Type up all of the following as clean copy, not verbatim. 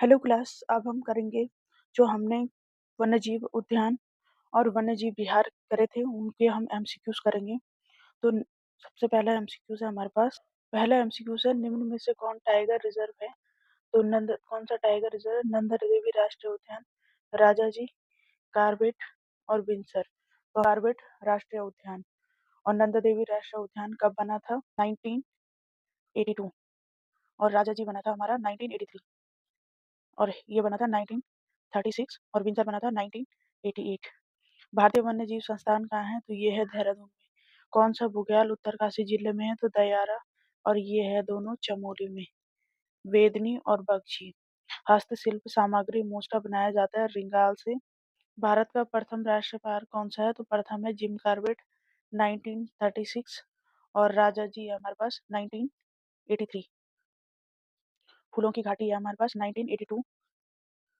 Hello class. अब हम करेंगे जो हमने वन्यजीव उद्यान और वन्यजीव विहार करे थे उनके हम एमसीक्यूज करेंगे। तो सबसे पहला एमसीक्यूज है हमारे पास। पहला एमसीक्यूज है, निम्न में से कौन टाइगर रिजर्व है? तो कौन सा टाइगर रिजर्व? नंदा देवी राष्ट्रीय उद्यान, राजाजी, कार्बेट और बिनसर। तो कार्बेट राष्ट्रीय उद्यान और नंदा देवी राष्ट्रीय उद्यान कब बना था? 1982। और राजाजी बना था हमारा 1983। और ये बना था 1936 और बिनसर बना था 1988। भारतीय वन्य जीव संस्थान कहाँ है? तो ये है देहरादून में। कौन सा बुग्याल उत्तरकाशी जिले में है? तो दयारा। और ये है दोनों चमोली में। वेदनी और बख्शी। हस्तशिल्प सामग्री मोस्टा बनाया जाता है रिंगाल से। भारत का प्रथम राष्ट्रीय पार्क कौन सा है? तो प्रथम है जिम कॉर्बेट 1936 और राजा जी है हमारे पास 1983। फूलों की घाटी है हमारे पास 1982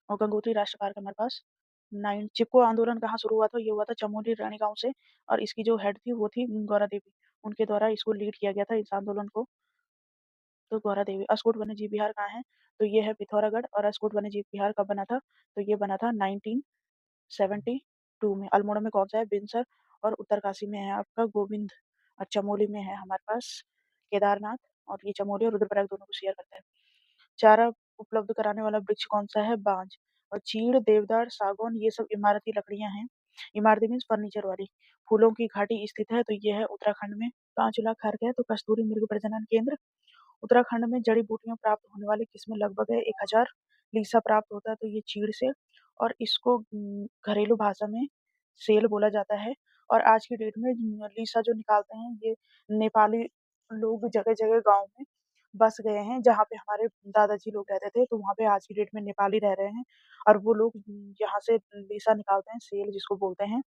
और गंगोत्री राष्ट्रीय पार्क हमारे पास 9। चिपको आंदोलन कहाँ शुरू हुआ था? ये हुआ था चमोली रानी गांव से। और इसकी जो हेड थी वो थी गौरा देवी। उनके द्वारा इसको लीड किया गया था इस आंदोलन को। तो गौरा देवी। अस्कोट वन्य जीव विहार कहाँ है? तो ये है पिथौरागढ़। और अस्कोट वन्य जीव विहार कब बना था? तो ये बना था 1972 में। अल्मोड़ा में कौन सा है? बिनसर। और उत्तरकाशी में है आपका गोविंद। और चमोली में है हमारे पास केदारनाथ। और ये चमोली और रुद्रप्रयाग दोनों को शेयर करता है। चारा उपलब्ध कराने वाला वृक्ष कौन सा है? बांज। और चीड़, देवदार, सागौन ये सब इमारती लकड़ियां हैं। इमारती मीन्स फर्नीचर वाली। फूलों की घाटी स्थित है तो ये है उत्तराखंड में। 5 लाख खर्क है तो कस्तूरी मृग प्रजनन केंद्र। उत्तराखंड में जड़ी बूटियां प्राप्त होने वाली किस्में लगभग है 1000। लीसा प्राप्त होता है तो ये चीड़ से। और इसको घरेलू भाषा में सेल बोला जाता है। और आज की डेट में लीसा जो निकालते हैं ये नेपाली लोग जगह जगह गांव में बस गए हैं। जहाँ पे हमारे दादाजी लोग रहते थे तो वहाँ पे आज की डेट में नेपाली रह रहे हैं। और वो लोग यहाँ से लीसा निकालते हैं, सेल जिसको बोलते हैं।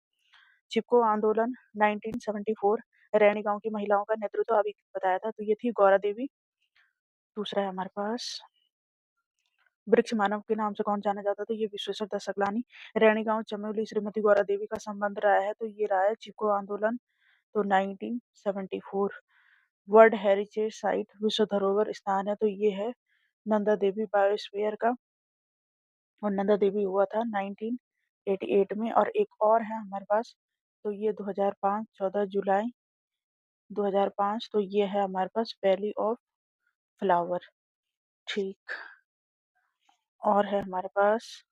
चिपको आंदोलन 1974। रैणी गांव की महिलाओं का नेतृत्व अभी बताया था तो ये थी गौरा देवी। दूसरा है हमारे पास वृक्ष मानव के नाम से कौन जाना जाता है? तो ये विश्वेश्वर दत्त सकलानी। रैणी गांव चमोली श्रीमती गौरा देवी का संबंध रहा है तो ये रहा है चिपको आंदोलन। तो 1974। वर्ल्ड हेरिटेज साइट विश्व धरोहर स्थान है तो ये है नंदा देवी बायोस्फीयर का। और नंदा देवी हुआ था 1988 में। और एक और है हमारे पास तो ये 2005 14 जुलाई 2005। तो ये है हमारे पास वैली ऑफ फ्लावर। ठीक। और है हमारे पास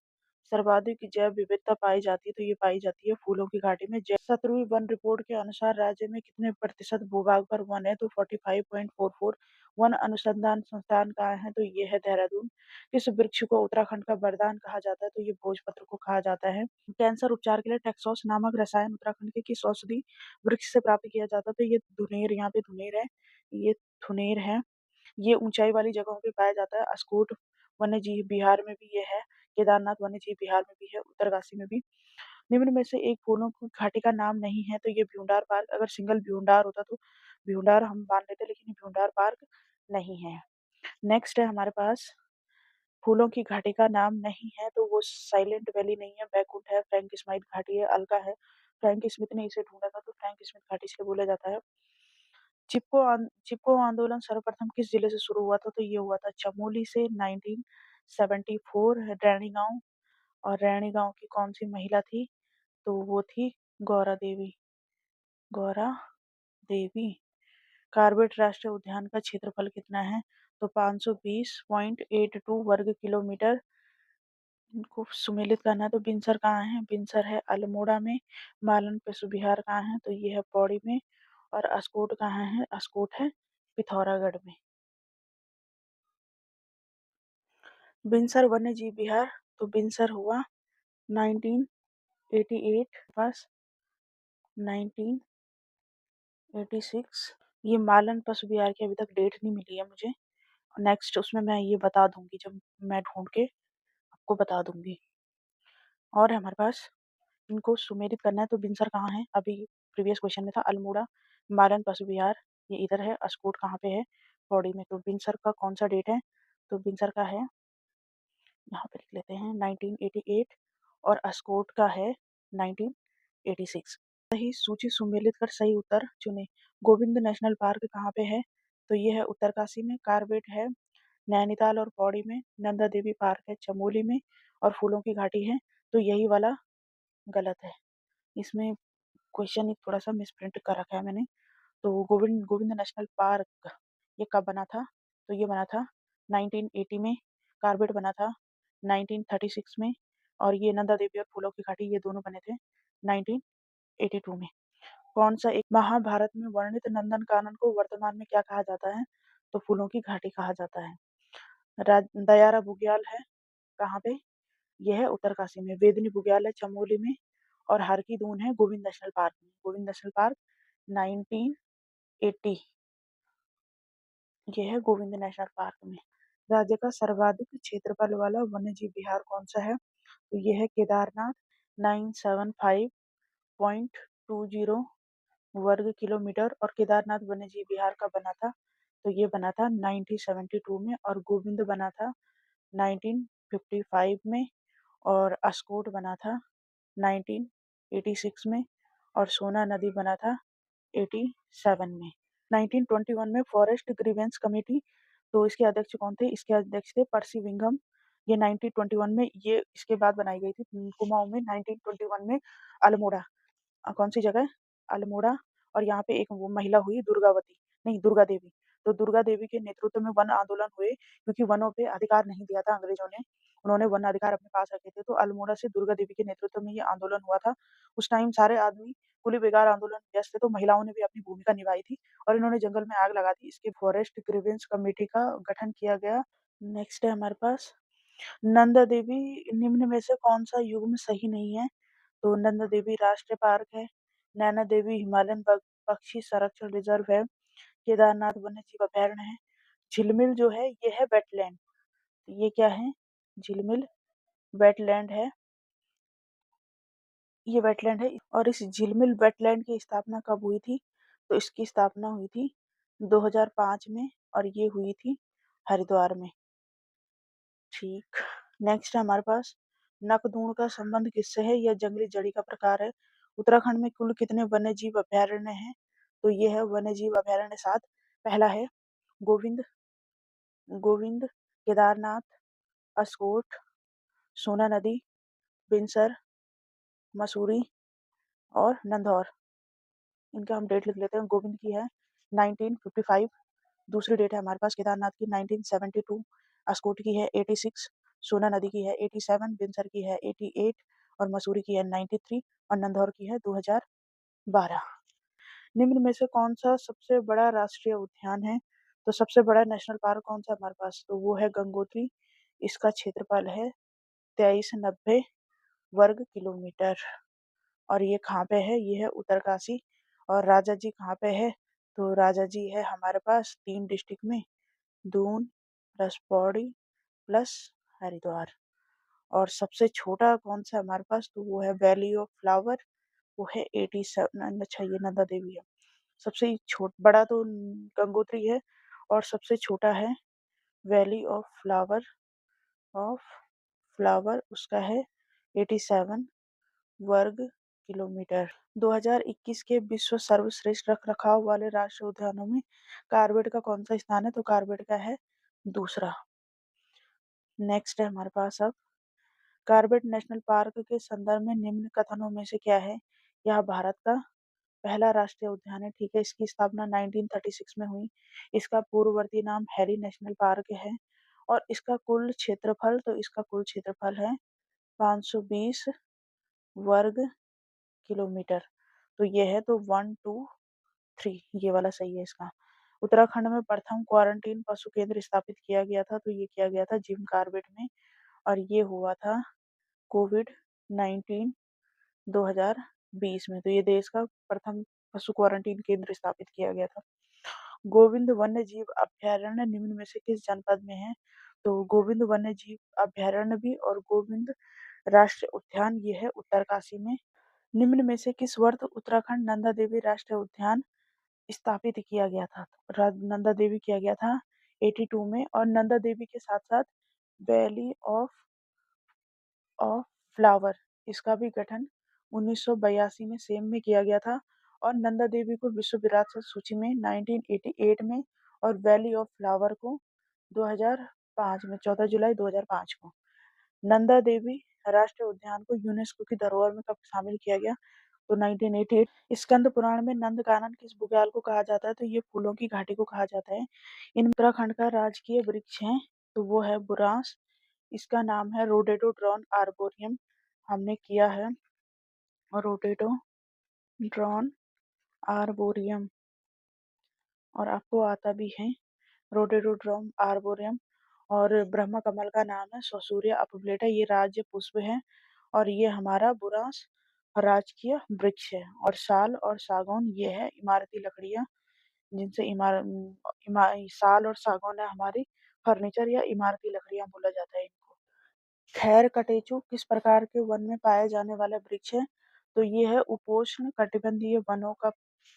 सर्वाधिक जैव विविधता पाई जाती है तो ये पाई जाती है फूलों की घाटी में। शतरूई वन रिपोर्ट के अनुसार राज्य में कितने प्रतिशत भूभाग पर वन है? तो 45.44। वन अनुसंधान संस्थान कहाँ है? तो ये है देहरादून। इस वृक्ष को उत्तराखंड का वरदान कहा जाता है तो ये भोजपत्र को कहा जाता है। कैंसर उपचार के लिए टेक्सोस नामक रसायन उत्तराखंड के किस औषधि वृक्ष से प्राप्त किया जाता है? तो ये धुनेर। यहाँ पे धुनेर है, ये थुनेर है। ये ऊंचाई वाली जगहों पे पाया जाता है। अस्कोट वन्य जीव विहार में भी ये है, केदारनाथ वन्य जीव विहार में भी है, उत्तरकाशी में भी। निम्न में से एक फूलों की घाटी का नाम नहीं है तो ये भ्यूंडार पार्क। अगर सिंगल भ्यूंडार होता तो भ्यूंडार हम मान लेते, लेकिन भ्यूंडार पार्क नहीं है। नेक्स्ट है हमारे पास फूलों की घाटी का नाम नहीं है तो वो साइलेंट वैली नहीं है, बैकुंठ है, फ्रैंक स्मिथ घाटी है, अलका है। फ्रैंक स्मिथ ने इसे ढूंढा था तो फ्रैंक स्मिथ घाटी से बोला जाता है। चिपको आंदोलन सर्वप्रथम किस जिले से शुरू हुआ था? तो ये हुआ था चमोली से 1974। रैणी गांव। और रैणी गांव की कौन सी महिला थी? तो वो थी गौरा देवी। गौरा देवी। कार्बेट राष्ट्रीय उद्यान का क्षेत्रफल कितना है? तो 520.82 वर्ग किलोमीटर। इनको सुमेलित करना है तो बिनसर कहाँ है? बिनसर है अल्मोड़ा में। मालन पशु विहार कहाँ है? तो ये है पौड़ी में। और अस्कोट कहाँ है? अस्कोट है पिथौरागढ़ में। बिनसर वन्य जीव विहार तो बिनसर हुआ 1988 पास 1986। ये मालन पशु विहार की अभी तक डेट नहीं मिली है मुझे। नेक्स्ट उसमें मैं ये बता दूंगी, जब मैं ढूंढ के आपको बता दूंगी। और है हमारे पास इनको सुमेलित करना है तो बिनसर कहाँ है? अभी प्रीवियस क्वेश्चन में था अल्मोड़ा। मालन पशु विहार ये इधर है। अस्कोट कहाँ पे है? पौड़ी में। तो बिनसर का कौन सा डेट है? तो बिनसर का है, यहाँ पे लिख लेते हैं 1988। और अस्कोट का है 1986। सही सूची सुमेलित कर सही उत्तर चुने। गोविंद नेशनल पार्क कहाँ पे है? तो ये है उत्तरकाशी में। कार्बेट है नैनीताल और पौड़ी में नंदा देवी पार्क है, चमोली में और फूलों की घाटी है, तो यही वाला गलत है। इसमें क्वेश्चन एक थोड़ा-सा मिसप्रिंट कर रखा है मैंने। तो गोविंद गोविंद नेशनल पार्क ये कब बना था? तो ये बना था 1980 में, कार्बेट बना था 1936 में और ये नंदा देवी और फूलों की घाटी ये दोनों बने थे 1982 में। कौन सा एक महाभारत में वर्णित नंदनकानन को वर्तमान में क्या कहा जाता है? तो फूलों की घाटी कहा जाता है। दयारा बुग्याल है कहाँ पे? यह है उत्तरकाशी में। वेदनी बुग्याल है चमोली में और हर की दून है गोविंद नेशनल पार्क में। गोविंद नेशनल पार्क 1980 ये है गोविंद नेशनल पार्क में। राज्य का सर्वाधिक क्षेत्रफल वाला वन्यजीव विहार कौन सा है? तो ये है केदारनाथ 975.20 वर्ग किलोमीटर और केदारनाथ वन्यजीव विहार का बना था तो ये बना था 1972 में और गोविंद बना था 1955 में और अस्कोट बना था 1986 में और सोना नदी बना था 87 में। 1921 में फॉरेस्ट ग्रीवेंस कमेटी तो इसके अध्यक्ष कौन थे? इसके अध्यक्ष थे पर्सी विंघम। ये 1921 में ये इसके बाद बनाई गई थी कुमाऊं में 1921 में अल्मोड़ा कौन सी जगह? अल्मोड़ा और यहाँ पे एक वो महिला हुई दुर्गावती नहीं दुर्गा देवी। तो दुर्गा देवी के नेतृत्व में वन आंदोलन हुए क्योंकि वनों पे अधिकार नहीं दिया था अंग्रेजों ने। उन्होंने वन अधिकार अपने पास रखे थे तो अल्मोड़ा से दुर्गा देवी के नेतृत्व में ये आंदोलन हुआ था। उस टाइम सारे आदमी कुली बेगार आंदोलन में व्यस्त थे तो महिलाओं ने भी अपनी भूमिका निभाई थी और इन्होंने जंगल में आग लगा दी। इसके फॉरेस्ट ग्रीवेंस कमेटी का गठन किया गया। नेक्स्ट है हमारे पास नंदा देवी निम्न में से कौन सा युग्म सही नहीं है? तो नंदा देवी राष्ट्रीय पार्क है, नैना देवी हिमालयन पक्षी संरक्षण रिजर्व है, केदारनाथ वन्य जीव अभयारण्य है, झिलमिल जो है ये है वेटलैंड। ये क्या है? झिलमिल वेटलैंड है। ये वेटलैंड है और इस झिलमिल वेटलैंड की स्थापना कब हुई थी? तो इसकी स्थापना हुई थी 2005 में और ये हुई थी हरिद्वार में। ठीक। नेक्स्ट है हमारे पास नकदूण का संबंध किससे है? यह जंगली जड़ी का प्रकार है। उत्तराखंड में कुल कितने वन्य जीव अभयारण्य हैं? तो ये है वन्य जीव अभयारण्य 7। पहला है गोविंद गोविंद केदारनाथ अस्कोट सोना नदी बिनसर मसूरी और नंदौर। इनका हम डेट लिख लेते हैं। गोविंद की है 1955। दूसरी डेट है हमारे पास केदारनाथ की 1972। अस्कोट की है 86। सोना नदी की है 87। बिनसर की है 88 और मसूरी की है 93 और नंदौर की है 2012। निम्न में से कौन सा सबसे बड़ा राष्ट्रीय उद्यान है? तो सबसे बड़ा नेशनल पार्क कौन सा हमारे पास? तो वो है गंगोत्री। इसका क्षेत्रफल है 2390 वर्ग किलोमीटर और ये कहाँ पे है? ये है उत्तरकाशी। और राजा जी कहाँ पे है? तो राजा जी है हमारे पास 3 डिस्ट्रिक्ट में दून प्लस पौड़ी प्लस हरिद्वार। और सबसे छोटा कौन सा हमारे पास? तो वो है वैली ऑफ फ्लावर। वो है 87। अच्छा ये नंदा देवी है। सबसे बड़ा तो गंगोत्री है और सबसे छोटा है वैली ऑफ फ्लावर उसका है 87 वर्ग किलोमीटर। 2021 के विश्व सर्वश्रेष्ठ रखरखाव वाले राष्ट्रीय उद्यानों में कार्बेट का कौन सा स्थान है? तो कार्बेट का है दूसरा। नेक्स्ट है हमारे पास अब कार्बेट नेशनल पार्क के संदर्भ में निम्न कथनों में से क्या है? यह भारत का पहला राष्ट्रीय उद्यान है। ठीक है। इसकी स्थापना 1936 में हुई। इसका पूर्ववर्ती नाम हैरी नेशनल पार्क है और इसका कुल क्षेत्रफल है 520 वर्ग किलोमीटर। तो ये है तो 1 2 3 ये वाला सही है इसका। उत्तराखंड में प्रथम क्वारंटीन पशु केंद्र स्थापित किया गया था तो ये किया गया था जिम कार्बेट में और ये हुआ था कोविड-19 2020 में। तो ये देश का प्रथम पशु क्वारंटीन केंद्र स्थापित किया गया था। गोविंद वन्य जीव अभयारण्य निम्न में से किस जनपद में है? तो गोविंद वन्य जीव अभयारण्य भी और गोविंद राष्ट्रीय उद्यान ये है उत्तरकाशी में। निम्न में से किस वर्ष उत्तराखंड नंदा देवी राष्ट्रीय उद्यान स्थापित किया गया था? नंदा देवी किया गया था 82 में और नंदा देवी के साथ साथ वैली ऑफ फ्लावर इसका भी गठन 1982 में सेम में किया गया था और नंदा देवी को विश्व विरासत सूची में 1988 में और वैली ऑफ फ्लावर को 5 में 14 जुलाई 2005 को। नंदा देवी राष्ट्रीय उद्यान को यूनेस्को की धरोहर में कब शामिल किया गया? तो 1988। स्कंद पुराण में नंदकानन किस बुग्याल को कहा जाता है? तो ये फूलों की घाटी को कहा जाता है। इन उत्तराखंड का राजकीय वृक्ष है तो वो है बुरांस। इसका नाम है रोडेडोड्रॉन आर्बोरियम। हमने किया है रोडेडोड्रॉन आर्बोरियम और आपको आता भी है रोडेडोड्रॉन आर्बोरियम। और ब्रह्म कमल का नाम है ससूरिया अपभ्लेटा, ये राज्य पुष्प है और ये हमारा बुरांस राजकीय वृक्ष है। और साल और सागौन ये है इमारती लकड़ियां जिनसे साल और सागौन है हमारी फर्नीचर या इमारती लकड़ियां बोला जाता है इनको। खैर कटेचु किस प्रकार के वन में पाए जाने वाला वृक्ष है? तो ये है उपोष्ण कटिबंधीय वनों का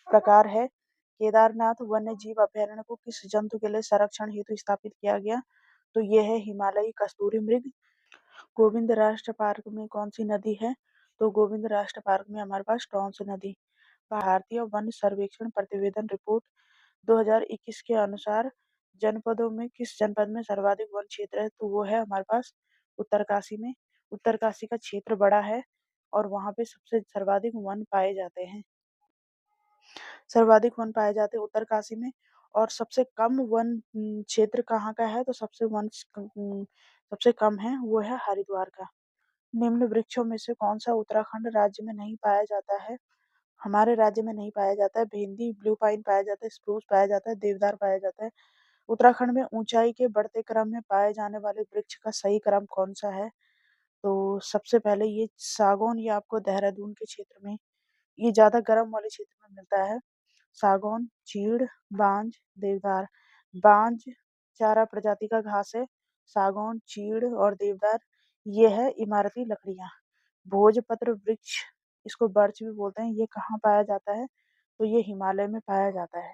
प्रकार है। केदारनाथ वन्य जीव अभयारण्य को किस जंतु के लिए संरक्षण हेतु स्थापित किया गया? तो ये है हिमालयी कस्तूरी मृग। गोविंद राष्ट्र पार्क में कौन सी नदी है? तो गोविंद राष्ट्र पार्क में हमारे पास टॉन्स नदी। भारतीय वन सर्वेक्षण प्रतिवेदन रिपोर्ट 2021 के अनुसार जनपदों में किस जनपद में सर्वाधिक वन क्षेत्र है? तो वो है हमारे पास उत्तरकाशी में। उत्तरकाशी का क्षेत्र बड़ा है और वहां पे सबसे सर्वाधिक वन पाए जाते हैं। सर्वाधिक वन पाए जाते हैं उत्तरकाशी में। और सबसे कम वन क्षेत्र कहाँ का है? तो सबसे कम है वो है हरिद्वार का। निम्न वृक्षों में से कौन सा उत्तराखंड राज्य में नहीं पाया जाता है? हमारे राज्य में नहीं पाया जाता है। भेंदी ब्लू पाइन पाया जाता है, स्प्रूस पाया जाता है, देवदार पाया जाता है। उत्तराखंड में ऊंचाई के बढ़ते क्रम में पाए जाने वाले वृक्ष का सही क्रम कौन सा है? तो सबसे पहले ये सागौन, ये आपको देहरादून के क्षेत्र में, ये ज्यादा गर्म वाले क्षेत्र में मिलता है। सागौन, चीड़, बांज, देवदार। बांज चारा प्रजाति का घास है। सागौन, चीड़ और देवदार ये है इमारती लकड़ियां। भोजपत्र वृक्ष, इसको बर्च भी बोलते हैं, ये कहाँ पाया जाता है? तो ये हिमालय में पाया जाता है।